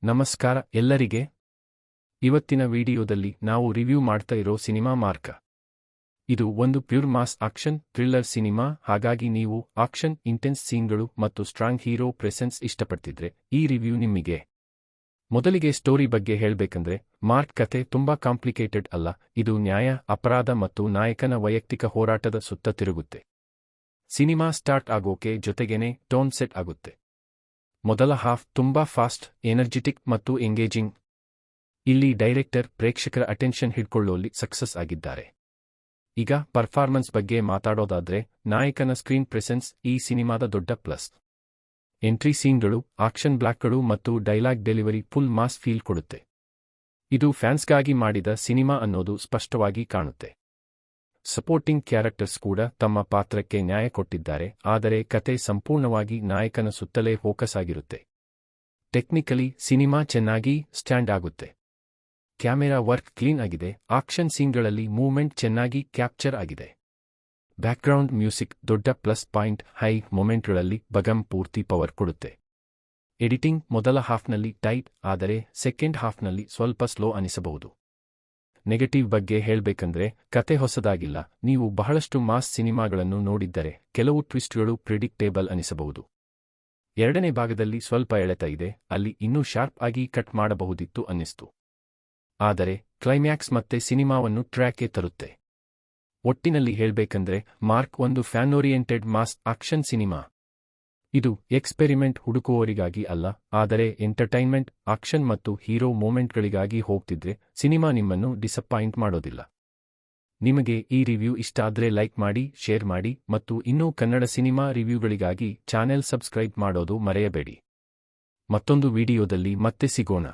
ನಮಸ್ಕಾರ ಎಲ್ಲರಿಗೆ. ಇವತ್ತಿನ ವಿಡಿಯೋದಲ್ಲಿ ನಾವು ರಿವ್ಯೂ ಮಾಡ್ತಾ ಇರೋ ಸಿನಿಮಾ ಮಾರ್ಕ. ಇದು ಒಂದು pure mass action thriller cinema. ಹಾಗಾಗಿ ನೀವು ಆಕ್ಷನ್, ಇಂಟೆನ್ಸ್ ಸೀನ್ಗಳು ಮತ್ತು ಸ್ಟ್ರಾಂಗ್ ಹೀರೋ ಪ್ರೆಸೆನ್ಸ್ ಇಷ್ಟಪಡ್ತಿದ್ರೆ ಈ ರಿವ್ಯೂ ನಿಮಗೆ. ಮೊದಲಿಗೆ ಸ್ಟೋರಿ ಬಗ್ಗೆ ಹೇಳ್ಬೇಕಂದ್ರೆ, ಮಾರ್ಕ್ ಕಥೆ ತುಂಬಾ ಕಾಂಪ್ಲಿಕೇಟೆಡ್ ಅಲ್ಲ. ಇದು ನ್ಯಾಯ, ಅಪರಾಧ ಮತ್ತು ನಾಯಕನ ವೈಯಕ್ತಿಕ ಹೋರಾಟದ ಸುತ್ತ ತಿರುಗುತ್ತೆ. ಸಿನಿಮಾ ಸ್ಟಾರ್ಟ್ ಆಗೋಕೆ ಜೊತೆಗೇನೆ ಟೋನ್ ಸೆಟ್ ಆಗುತ್ತೆ. ಮೊದಲ ಹಾಫ್ ತುಂಬಾ ಫಾಸ್ಟ್, ಎನರ್ಜಿಟಿಕ್ ಮತ್ತು ಎಂಗೇಜಿಂಗ್. ಇಲ್ಲಿ ಡೈರೆಕ್ಟರ್ ಪ್ರೇಕ್ಷಕರ ಅಟೆನ್ಷನ್ ಹಿಡ್ಕೊಳ್ಳೋಲ್ಲಿ ಸಕ್ಸಸ್ ಆಗಿದ್ದಾರೆ. ಈಗ ಪರ್ಫಾರ್ಮೆನ್ಸ್ ಬಗ್ಗೆ ಮಾತಾಡೋದಾದ್ರೆ, ನಾಯಕನ ಸ್ಕ್ರೀನ್ ಪ್ರೆಸೆನ್ಸ್ ಈ ಸಿನಿಮಾದ ದೊಡ್ಡ ಪ್ಲಸ್. ಎಂಟ್ರಿ ಸೀನ್ಗಳು, ಆಕ್ಷನ್ ಬ್ಲಾಕ್ಗಳು ಮತ್ತು dialogue delivery full mass feel ಕೊಡುತ್ತೆ. ಇದು ಫ್ಯಾನ್ಸ್ಗಾಗಿ ಮಾಡಿದ ಸಿನಿಮಾ ಅನ್ನೋದು ಸ್ಪಷ್ಟವಾಗಿ ಕಾಣುತ್ತೆ. ಸಪೋರ್ಟಿಂಗ್ ಕ್ಯಾರೆಕ್ಟರ್ಸ್ ಕೂಡ ತಮ್ಮ ಪಾತ್ರಕ್ಕೆ ನ್ಯಾಯ ಕೊಟ್ಟಿದ್ದಾರೆ, ಆದರೆ ಕತೆ ಸಂಪೂರ್ಣವಾಗಿ ನಾಯಕನ ಸುತ್ತಲೇ ಫೋಕಸ್ ಆಗಿರುತ್ತೆ. ಟೆಕ್ನಿಕಲಿ ಸಿನಿಮಾ ಚೆನ್ನಾಗಿ ಸ್ಟ್ಯಾಂಡ್ ಆಗುತ್ತೆ. ಕ್ಯಾಮೆರಾ ವರ್ಕ್ ಕ್ಲೀನ್ ಆಗಿದೆ, ಆಕ್ಷನ್ ಸೀನ್ಗಳಲ್ಲಿ ಮೂವ್ಮೆಂಟ್ ಚೆನ್ನಾಗಿ ಕ್ಯಾಪ್ಚರ್ ಆಗಿದೆ. ಬ್ಯಾಕ್ಗ್ರೌಂಡ್ ಮ್ಯೂಸಿಕ್ ದೊಡ್ಡ ಪ್ಲಸ್ ಪಾಯಿಂಟ್. ಹೈ ಮೊಮೆಂಟ್ಗಳಲ್ಲಿ ಬಗಮ್ ಪೂರ್ತಿ ಪವರ್ ಕೊಡುತ್ತೆ. ಎಡಿಟಿಂಗ್ ಮೊದಲ ಹಾಫ್ನಲ್ಲಿ ಟೈಟ್, ಆದರೆ ಸೆಕೆಂಡ್ ಹಾಫ್ನಲ್ಲಿ ಸ್ವಲ್ಪ ಸ್ಲೋ ಅನಿಸಬಹುದು. ನೆಗೆಟಿವ್ ಬಗ್ಗೆ ಹೇಳ್ಬೇಕಂದ್ರೆ, ಕತೆ ಹೊಸದಾಗಿಲ್ಲ. ನೀವು ಬಹಳಷ್ಟು ಮಾಸ್ ಸಿನಿಮಾಗಳನ್ನು ನೋಡಿದ್ದರೆ ಕೆಲವು ಟ್ವಿಸ್ಟ್ಗಳು ಪ್ರಿಡಿಕ್ಟೇಬಲ್ ಅನಿಸಬಹುದು. ಎರಡನೇ ಭಾಗದಲ್ಲಿ ಸ್ವಲ್ಪ ಎಳೆತ ಇದೆ, ಅಲ್ಲಿ ಇನ್ನೂ ಶಾರ್ಪ್ ಆಗಿ ಕಟ್ ಮಾಡಬಹುದಿತ್ತು ಅನ್ನಿಸ್ತು. ಆದರೆ ಕ್ಲೈಮ್ಯಾಕ್ಸ್ ಮತ್ತೆ ಸಿನಿಮಾವನ್ನು ಟ್ರ್ಯಾಕ್ಗೆ ತರುತ್ತೆ. ಒಟ್ಟಿನಲ್ಲಿ ಹೇಳ್ಬೇಕಂದ್ರೆ, ಮಾರ್ಕ್ ಒಂದು fan oriented mass action cinema. ಇದು ಎಕ್ಸ್ಪೆರಿಮೆಂಟ್ ಹುಡುಕುವವರಿಗಾಗಿ ಅಲ್ಲ, ಆದರೆ ಎಂಟರ್ಟೈನ್ಮೆಂಟ್, ಆಕ್ಷನ್ ಮತ್ತು ಹೀರೋ ಮೂಮೆಂಟ್ಗಳಿಗಾಗಿ ಹೋಗ್ತಿದ್ರೆ ಸಿನಿಮಾ ನಿಮ್ಮನ್ನು ಡಿಸಪಾಯಿಂಟ್ ಮಾಡೋದಿಲ್ಲ. ನಿಮಗೆ ಈ ರಿವ್ಯೂ ಇಷ್ಟ ಆದ್ರೆ ಲೈಕ್ ಮಾಡಿ, ಶೇರ್ ಮಾಡಿ ಮತ್ತು ಇನ್ನೂ ಕನ್ನಡ ಸಿನಿಮಾ ರಿವ್ಯೂಗಳಿಗಾಗಿ ಚಾನೆಲ್ ಸಬ್ಸ್ಕ್ರೈಬ್ ಮಾಡೋದು ಮರೆಯಬೇಡಿ. ಮತ್ತೊಂದು ವಿಡಿಯೋದಲ್ಲಿ ಮತ್ತೆ ಸಿಗೋಣ.